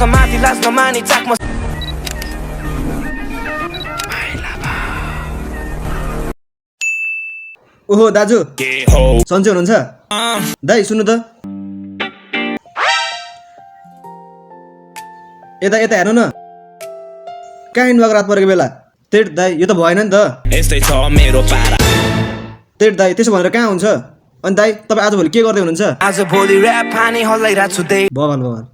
समाति लाज नमानी चाकमा ओहो दाजु सन्चै हुनुहुन्छ दाइ सुन्नु त यता यता हेर्नु न कहाँ हिँड्नुभएको रात परेको बेला तेट दाइ यो त भएन नि त तेट दाइ त्यसो भनेर कहाँ हुन्छ अनि दाइ तपाईँ आजभोलि के गर्दै हुनुहुन्छ आज भोलि र्याप पानी हल्लाइरहेको छु दे भगवान भगवान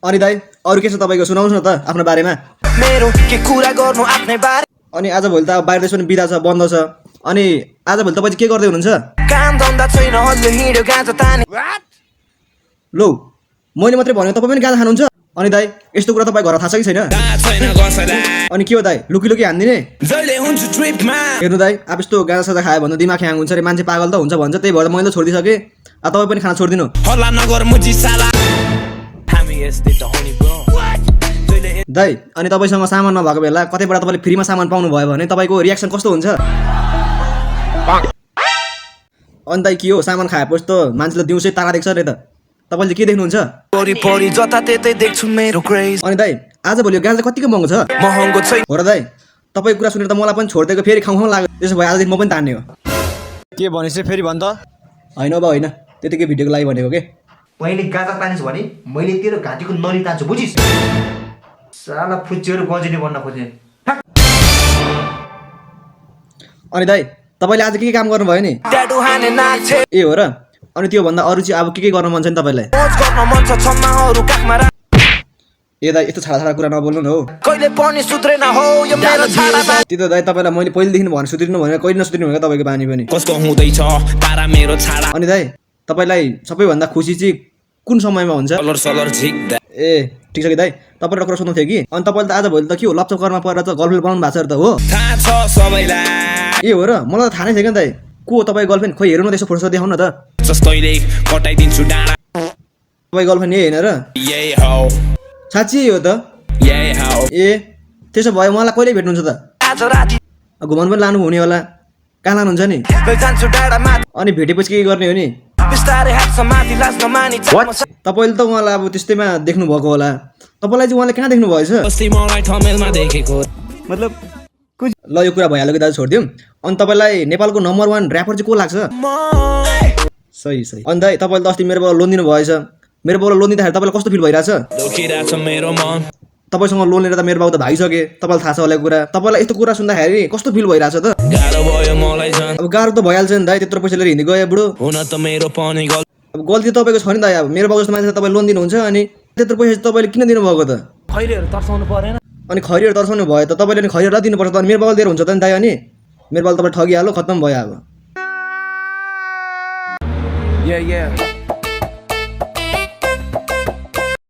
अनि दाइ अरू के छ तपाईँको सुनाउनुहोस् न त आफ्नो बारेमा मेरो के कुरा गर्नु आफ्नै बारे अनि आजभोलि त अब बाहिर देश पनि बिदा छ बन्द छ अनि आजभोलि तपाईँ चाहिँ के गर्दै हुनुहुन्छ काम धन्दा छैन हल्लो हिँड्यो गाँजा तानी लौ मैले मात्रै भने तपाईँ पनि गाँजा खानुहुन्छ अनि दाइ यस्तो कुरा तपाईँ घर थाहा छ कि छैन अनि के हो दाइ लुकी लुकी हान्दिने हेर्नु दाइ अब यस्तो गाँजा साजा खायो भने दिमाग ह्याङ हुन्छ अरे मान्छे पागल त हुन्छ भन्छ त्यही भएर मैले त छोडिदिइसकेँ अब तपाईँ पनि खाना छोडिदिनु दाइ अनि तपाईँसँग सामान नभएको बेला कतैबाट तपाईँले फ्रीमा सामान पाउनु भयो भने तपाईँको रियाक्सन कस्तो हुन्छ अनि दाइ के हो सामान खाएपछि त मान्छेले दिउँसै तारा देख्छ अरे त तपाईँले के देख्नुहुन्छ अनि दाइ आजभोलि यो गाँजा कतिको महँगो छ महँगो छैन हो र दाइ तपाईँको कुरा सुनेर त मलाई पनि छोडिदिएको फेरि खाउँ लाग्यो त्यसो भए आजदेखि म पनि तान्ने हो के भनेपछि फेरि भन् त होइन अब होइन त्यतिकै भिडियोको लागि भनेको के मैले गाँजा तानिस् भने मैले तेरो घाँटीको नली तान्छु बुझिस् साला फुच्चीहरू गजिने बन्न खोजे अनि दाइ तपाईँले आज के काम गर्नुभयो नि ए हो र अनि त्योभन्दा अरू चाहिँ अब के गर्न मन छ नि तपाईँलाई ए दाइ यस्तो छाडा छाडा कुरा नबोल्नु न हो त्यो त दाइ तपाईँलाई मैले पहिलेदेखि भने सुध्रिनु भनेर कहिले नसुध्रिनु भएको तपाईँको बानी पनि अनि दाइ तपाईँलाई सबैभन्दा खुसी चाहिँ कुन समयमा हुन्छ ए ठिक छ कि दाइ तपाईँलाई कुरा सोध्नु थियो कि अनि तपाईँले त आजभोलि त के हो लप्चकरमा परेर त गर्लफ्रेन्ड बनाउनु भएको छ त हो ए हो र मलाई त थाहा नै थियो क्या दाइ को तपाईँ गर्लफ्रेन्ड खोइ हेर्नु न त्यसो फोटो देखाउनु न त तपाईँ गर्लफ्रेन्ड यही होइन र साँच्ची हो त ए त्यसो भयो मलाई कहिले भेट्नुहुन्छ त घुमाउनु पनि लानु हुने होला कहाँ लानुहुन्छ नि अनि भेटेपछि के गर्ने हो नि तपाईँले त उहाँलाई अब त्यस्तैमा देख्नु भएको होला तपाईँलाई चाहिँ उहाँले कहाँ देख्नु भएछ मतलब ल यो कुरा भइहाल्यो कि दाजु छोडिदिउँ अनि तपाईँलाई नेपालको नम्बर 1 ऱ्यापर चाहिँ को लाग्छ सही सही अनि दाइ तपाईँले त अस्ति मेरो बाबा लोन दिनु भएछ मेरो बाबा लोन दिँदाखेरि तपाईँलाई कस्तो फिल भइरहेछ तपाईँसँग लोन लिएर त मेरो बाबु त भागिसके तपाईँलाई थाहा छ होला कुरा तपाईँलाई यस्तो कुरा सुन्दाखेरि कस्तो फिल भइरहेछ त अब गाह्रो त भइहाल्छ नि दाइ त्यत्रो पैसा लिएर हिँड्दै गयो बुढो अब गल्ती तपाईँको छ नि दाइ अब मेरो बाबु जस्तो मान्छे तपाईँ लोन दिनुहुन्छ अनि त्यत्रो पैसा तपाईँले किन दिनुभएको त खैरीहरू तर्साउनु परेन अनि खैरीहरू तर्साउनु भयो त तपाईँले अनि खैरीहरू दिनुपर्छ त अनि मेरो बाबु दिएर हुन्छ त नि दाइ अनि मेरो बाबु तपाईँ ठगिहाल्यो खत्तम भयो अब